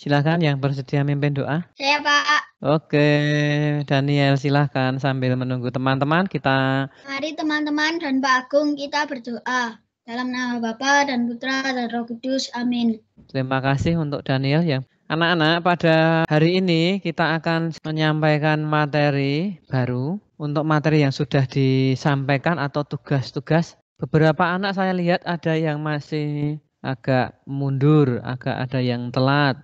Silakan yang bersedia mimpin doa. Saya Pak. Oke, Daniel silahkan sambil menunggu teman-teman kita. Mari teman-teman dan Pak Agung kita berdoa. Dalam nama Bapa dan Putra dan Roh Kudus. Amin. Terima kasih untuk Daniel yang anak-anak pada hari ini kita akan menyampaikan materi baru untuk materi yang sudah disampaikan atau tugas-tugas. Beberapa anak saya lihat ada yang masih agak mundur, agak ada yang telat,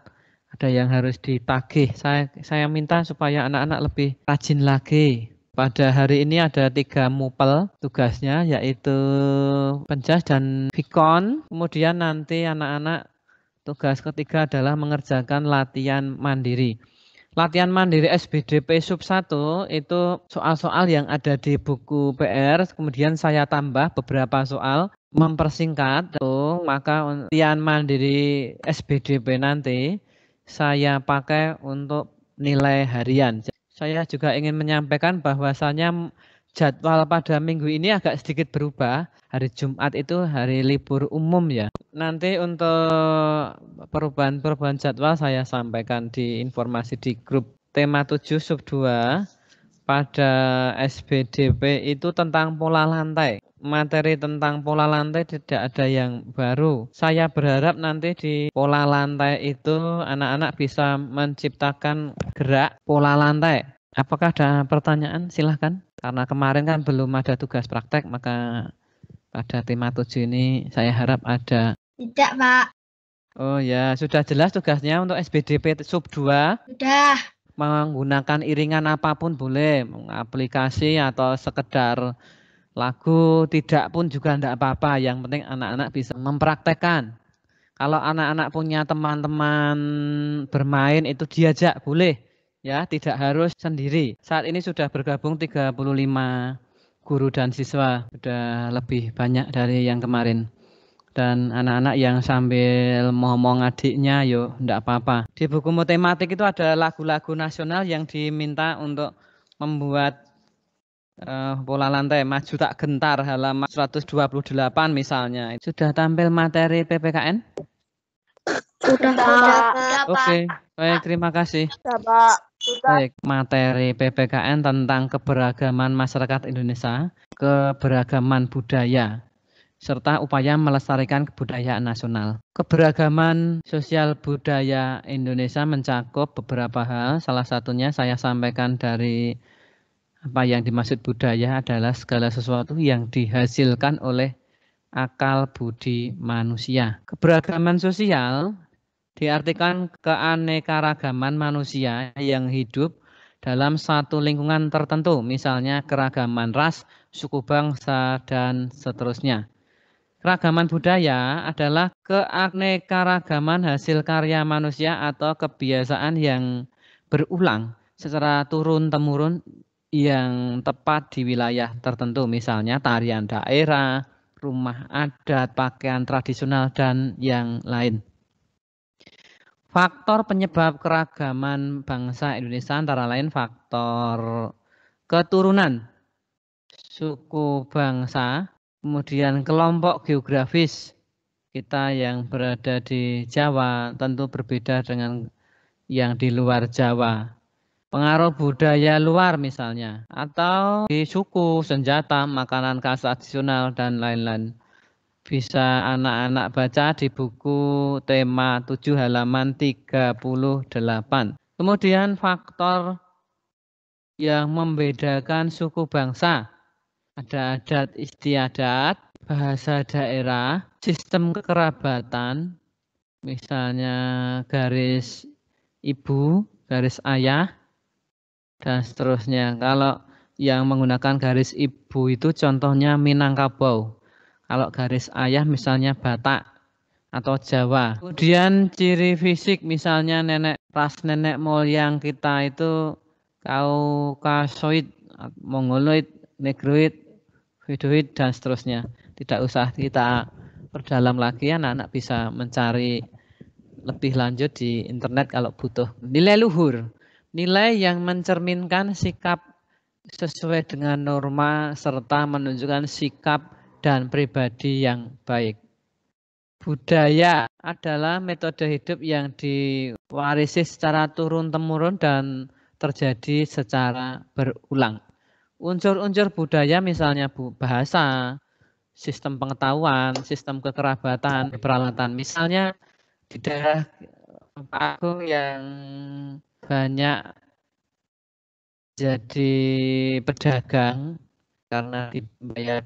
ada yang harus ditagih. Saya minta supaya anak-anak lebih rajin lagi. Pada hari ini ada 3 mupel tugasnya yaitu penjas dan vikon. Kemudian nanti anak-anak tugas ketiga adalah mengerjakan latihan mandiri. Latihan mandiri SBDP sub 1 itu soal-soal yang ada di buku PR, kemudian saya tambah beberapa soal mempersingkat. Maka latihan mandiri SBDP nanti saya pakai untuk nilai harian. Saya juga ingin menyampaikan bahwasanya jadwal pada minggu ini agak sedikit berubah. Hari Jumat itu hari libur umum ya. Nanti untuk perubahan jadwal saya sampaikan di informasi di grup tema 7 sub 2 pada SBDP itu tentang pola lantai. Materi tentang pola lantai tidak ada yang baru. Saya berharap nanti di pola lantai itu anak-anak bisa menciptakan gerak pola lantai. Apakah ada pertanyaan? Silahkan. Karena kemarin kan belum ada tugas praktek, maka pada tema 7 ini saya harap ada. Tidak Pak. Oh ya, sudah jelas tugasnya untuk SBDP sub 2? Sudah. Menggunakan iringan apapun boleh, aplikasi atau sekedar lagu, tidak pun juga tidak apa-apa. Yang penting anak-anak bisa mempraktekkan. Kalau anak-anak punya teman-teman bermain itu diajak boleh, ya tidak harus sendiri. Saat ini sudah bergabung 35 guru dan siswa, sudah lebih banyak dari yang kemarin. Dan anak-anak yang sambil ngomong adiknya, yuk enggak apa-apa. Di buku matematik itu ada lagu-lagu nasional yang diminta untuk membuat pola lantai. Maju tak gentar halaman 128 misalnya. Sudah tampil materi PPKN? Sudah Pak. Oke, baik, terima kasih. Sudah Pak. Baik, materi PPKN tentang keberagaman masyarakat Indonesia, keberagaman budaya, serta upaya melestarikan kebudayaan nasional. Keberagaman sosial budaya Indonesia mencakup beberapa hal. Salah satunya saya sampaikan dari apa yang dimaksud budaya adalah segala sesuatu yang dihasilkan oleh akal budi manusia. Keberagaman sosial diartikan keanekaragaman manusia yang hidup dalam satu lingkungan tertentu, misalnya keragaman ras, suku bangsa, dan seterusnya. Keragaman budaya adalah keanekaragaman hasil karya manusia atau kebiasaan yang berulang secara turun-temurun yang tepat di wilayah tertentu, misalnya tarian daerah, rumah adat, pakaian tradisional, dan yang lain. Faktor penyebab keragaman bangsa Indonesia antara lain faktor keturunan, suku bangsa, kemudian kelompok geografis. Kita yang berada di Jawa tentu berbeda dengan yang di luar Jawa. Pengaruh budaya luar misalnya, atau di suku, senjata, makanan khas tradisional, dan lain-lain. Bisa anak-anak baca di buku tema 7 halaman 38. Kemudian faktor yang membedakan suku bangsa. Ada adat istiadat, bahasa daerah, sistem kekerabatan, misalnya garis ibu, garis ayah, dan seterusnya. Kalau yang menggunakan garis ibu itu contohnya Minangkabau. Kalau garis ayah misalnya Batak atau Jawa. Kemudian ciri fisik misalnya ras nenek moyang kita itu Kaukasoid, Mongoloid, Negroid, Videoid, dan seterusnya. Tidak usah kita perdalam lagi, anak-anak bisa mencari lebih lanjut di internet kalau butuh. Nilai luhur, nilai yang mencerminkan sikap sesuai dengan norma serta menunjukkan sikap dan pribadi yang baik. Budaya adalah metode hidup yang diwarisi secara turun-temurun dan terjadi secara berulang. Unsur-unsur budaya misalnya bahasa, sistem pengetahuan, sistem kekerabatan, peralatan. Misalnya di daerah Pak Agung yang banyak jadi pedagang karena dibayar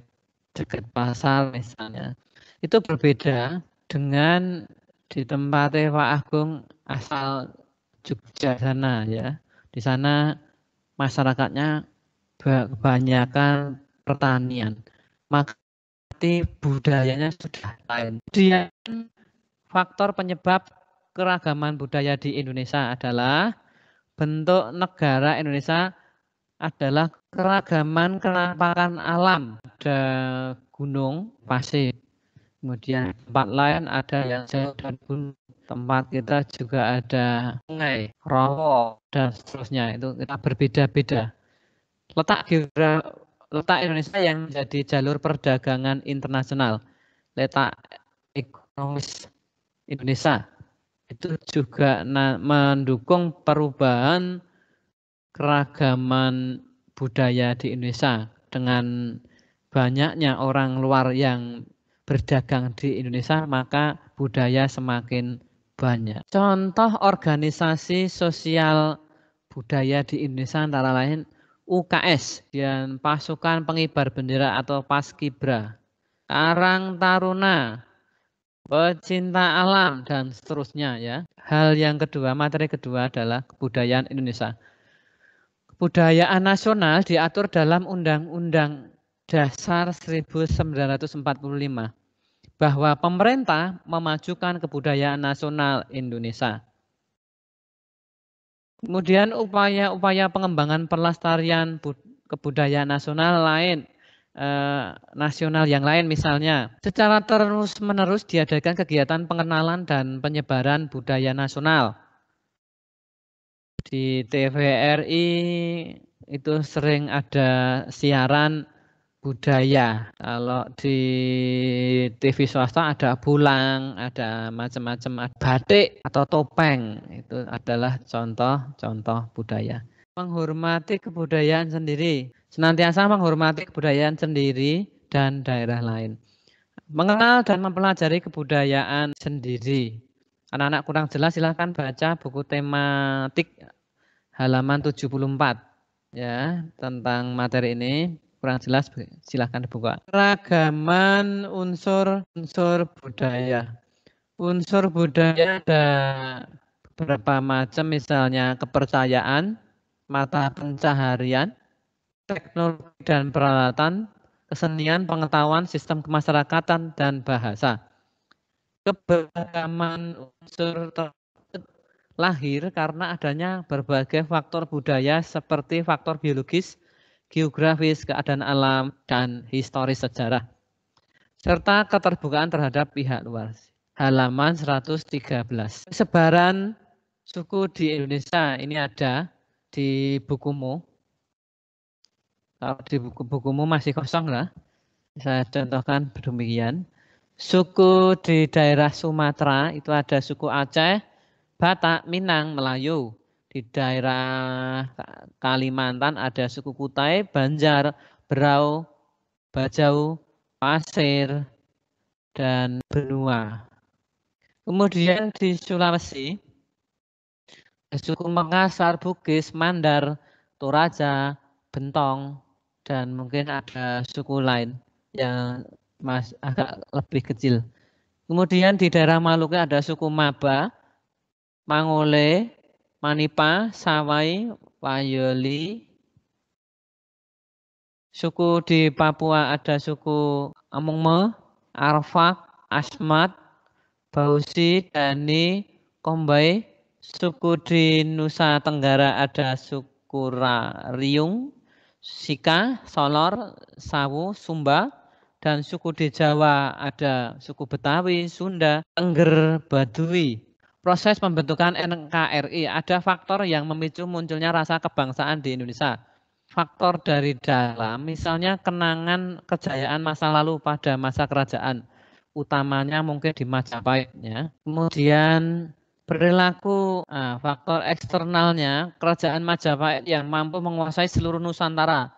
dekat pasar misalnya. Itu berbeda dengan di tempat Pak Agung asal Jogja sana ya. Di sana masyarakatnya kebanyakan pertanian. Maka budayanya sudah lain. Dia faktor penyebab keragaman budaya di Indonesia adalah bentuk negara Indonesia adalah keragaman kenampakan alam. Ada gunung, pasir. Kemudian tempat lain ada yang jauh dan gunung. Tempat kita juga ada sungai, rawa, dan seterusnya. Itu kita berbeda-beda. Letak Indonesia yang menjadi jalur perdagangan internasional. Letak ekonomis Indonesia itu juga mendukung perubahan keragaman budaya di Indonesia dengan banyaknya orang luar yang berdagang di Indonesia, maka budaya semakin banyak. Contoh organisasi sosial budaya di Indonesia antara lain UKS dan Pasukan Pengibar Bendera atau Paskibra, Karang Taruna, Pecinta Alam, dan seterusnya ya. Hal yang kedua, materi kedua adalah kebudayaan Indonesia. Kebudayaan nasional diatur dalam Undang-Undang Dasar 1945 bahwa pemerintah memajukan kebudayaan nasional Indonesia. Kemudian upaya-upaya pengembangan pelestarian kebudayaan nasional nasional yang lain misalnya secara terus-menerus diadakan kegiatan pengenalan dan penyebaran budaya nasional. Di TVRI itu sering ada siaran budaya. Kalau di TV swasta ada bulang, ada macam-macam, batik atau topeng. Itu adalah contoh-contoh budaya. Menghormati kebudayaan sendiri. Senantiasa menghormati kebudayaan sendiri dan daerah lain. Mengenal dan mempelajari kebudayaan sendiri. Anak-anak kurang jelas silahkan baca buku tematik halaman 74 ya tentang materi ini. Kurang jelas silahkan dibuka. Keragaman unsur budaya. Unsur budaya ada beberapa macam, misalnya kepercayaan, mata pencaharian, teknologi dan peralatan, kesenian, pengetahuan, sistem kemasyarakatan, dan bahasa. Keberagaman unsur tersebut lahir karena adanya berbagai faktor budaya seperti faktor biologis, geografis, keadaan alam, dan historis sejarah. Serta keterbukaan terhadap pihak luar. Halaman 113. Sebaran suku di Indonesia ini ada di bukumu. Kalau di bukumu masih kosong lah. Saya contohkan demikian. Suku di daerah Sumatera itu ada suku Aceh, Batak, Minang, Melayu. Di daerah Kalimantan ada suku Kutai, Banjar, Berau, Bajau, Pasir, dan Benua. Kemudian di Sulawesi, suku Makassar, Bugis, Mandar, Toraja, Bentong, dan mungkin ada suku lain yang agak lebih kecil. Kemudian di daerah Maluku ada suku Maba, Mangole, Manipa, Sawai, Wayoli. Suku di Papua ada suku Amungme, Arfak, Asmat, Bausi, Dani, Kombai. Suku di Nusa Tenggara ada suku Riung, Sika, Solor, Sawu, Sumba. Dan suku di Jawa ada suku Betawi, Sunda, Tengger, Baduy. Proses pembentukan NKRI ada faktor yang memicu munculnya rasa kebangsaan di Indonesia. Faktor dari dalam, misalnya kenangan kejayaan masa lalu pada masa kerajaan. Utamanya mungkin di Majapahit. Ya. Kemudian Perilaku faktor eksternalnya, kerajaan Majapahit yang mampu menguasai seluruh Nusantara.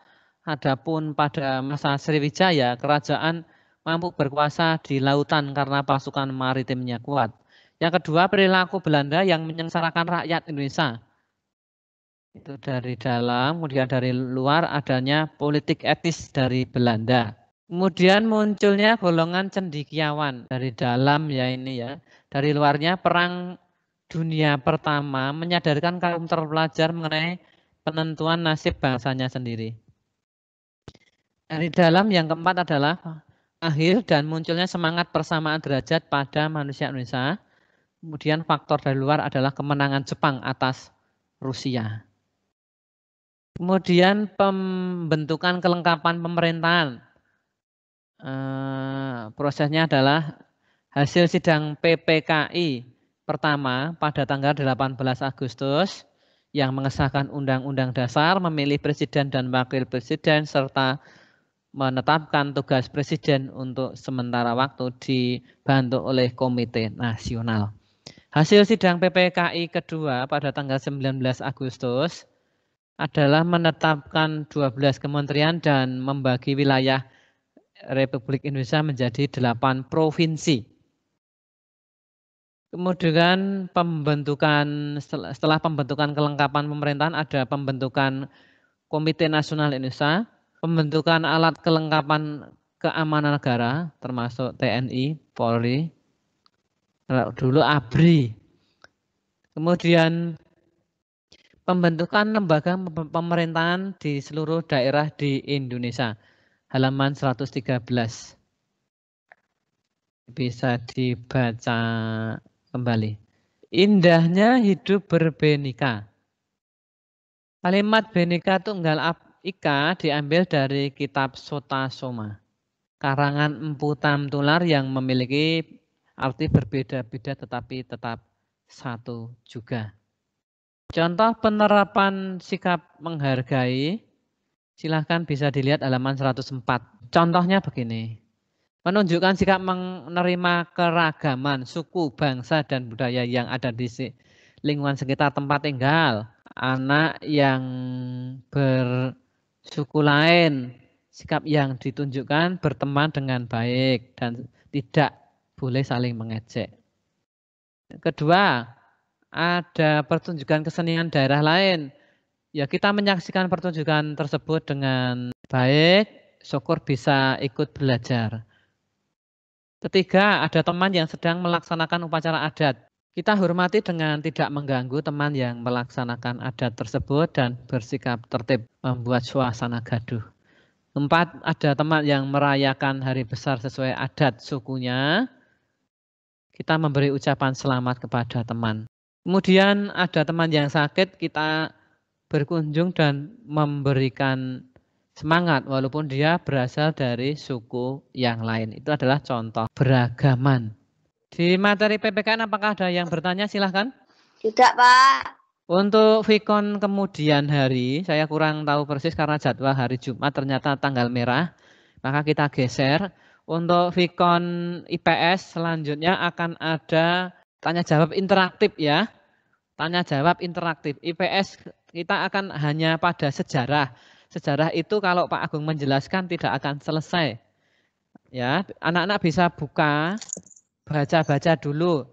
Adapun pada masa Sriwijaya, kerajaan mampu berkuasa di lautan karena pasukan maritimnya kuat. Yang kedua, perilaku Belanda yang menyengsarakan rakyat Indonesia. Itu dari dalam, kemudian dari luar adanya politik etis dari Belanda. Kemudian munculnya golongan cendekiawan dari dalam ya ini ya. Dari luarnya Perang Dunia Pertama menyadarkan kaum terpelajar mengenai penentuan nasib bangsanya sendiri. Dari dalam yang keempat adalah akhir dan munculnya semangat persamaan derajat pada manusia Indonesia. Kemudian faktor dari luar adalah kemenangan Jepang atas Rusia. Kemudian pembentukan kelengkapan pemerintahan. Prosesnya adalah hasil sidang PPKI pertama pada tanggal 18 Agustus yang mengesahkan Undang-Undang Dasar, memilih Presiden dan Wakil Presiden, serta menetapkan tugas Presiden untuk sementara waktu dibantu oleh Komite Nasional. Hasil sidang PPKI kedua pada tanggal 19 Agustus adalah menetapkan 12 kementerian dan membagi wilayah Republik Indonesia menjadi 8 provinsi. Kemudian setelah pembentukan kelengkapan pemerintahan ada pembentukan Komite Nasional Indonesia, pembentukan alat kelengkapan keamanan negara termasuk TNI, Polri, dulu ABRI. Kemudian pembentukan lembaga pemerintahan di seluruh daerah di Indonesia. Halaman 113. Bisa dibaca kembali. Indahnya hidup berbenika. Kalimat benika tunggal ika diambil dari kitab Sota Soma. Karangan Empu Tamtular yang memiliki arti berbeda-beda tetapi tetap satu juga. Contoh penerapan sikap menghargai, silahkan bisa dilihat halaman 104. Contohnya begini, menunjukkan sikap menerima keragaman suku, bangsa, dan budaya yang ada di lingkungan sekitar tempat tinggal. Anak yang bersuku lain, sikap yang ditunjukkan berteman dengan baik dan tidak boleh saling mengejek. Kedua, ada pertunjukan kesenian daerah lain. Ya, kita menyaksikan pertunjukan tersebut dengan baik, syukur bisa ikut belajar. Ketiga, ada teman yang sedang melaksanakan upacara adat. Kita hormati dengan tidak mengganggu teman yang melaksanakan adat tersebut dan bersikap tertib, membuat suasana gaduh. Empat, ada teman yang merayakan hari besar sesuai adat sukunya. Kita memberi ucapan selamat kepada teman. Kemudian ada teman yang sakit, kita berkunjung dan memberikan semangat walaupun dia berasal dari suku yang lain. Itu adalah contoh beragaman. Di materi PPKN apakah ada yang bertanya? Silahkan. Tidak, Pak. Untuk Vikon kemudian hari, saya kurang tahu persis karena jadwal hari Jumat ternyata tanggal merah. Maka kita geser. Untuk Vikon IPS selanjutnya akan ada tanya jawab interaktif ya. Tanya jawab interaktif. IPS kita akan hanya pada sejarah. Sejarah itu kalau Pak Agung menjelaskan tidak akan selesai. Ya, anak-anak bisa buka, baca-baca dulu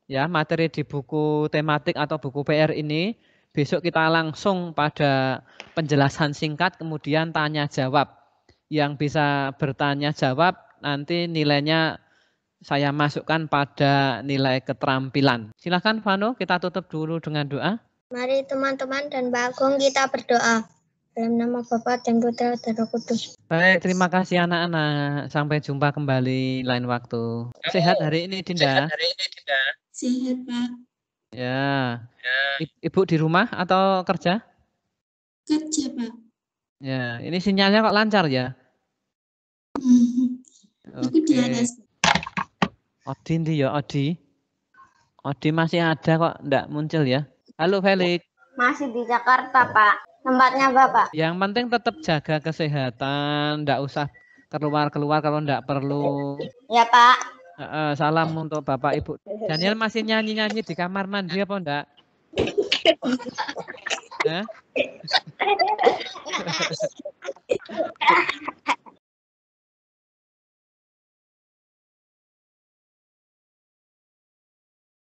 ya materi di buku tematik atau buku PR ini. Besok kita langsung pada penjelasan singkat kemudian tanya jawab. Yang bisa bertanya jawab nanti nilainya saya masukkan pada nilai keterampilan. Silakan Vano, kita tutup dulu dengan doa. Mari teman-teman dan Mbak Agung kita berdoa. Dalam nama Bapa dan Putra dan Roh Kudus. Baik, terima kasih anak-anak. Sampai jumpa kembali lain waktu. Sehat hari ini, Dinda? Sehat, Pak. Ya. Ibu di rumah atau kerja? Kerja, Pak. Ya, ini sinyalnya kok lancar ya? Aku di atas. Odi ndi ya, Odi? Odi masih ada kok, enggak muncul ya? Halo Felix. Masih di Jakarta, Pak. Tempatnya Bapak. Yang penting tetap jaga kesehatan, enggak usah keluar-keluar kalau enggak perlu. Ya, Pak. Salam untuk Bapak Ibu. Daniel masih nyanyi-nyanyi di kamar mandi apa enggak?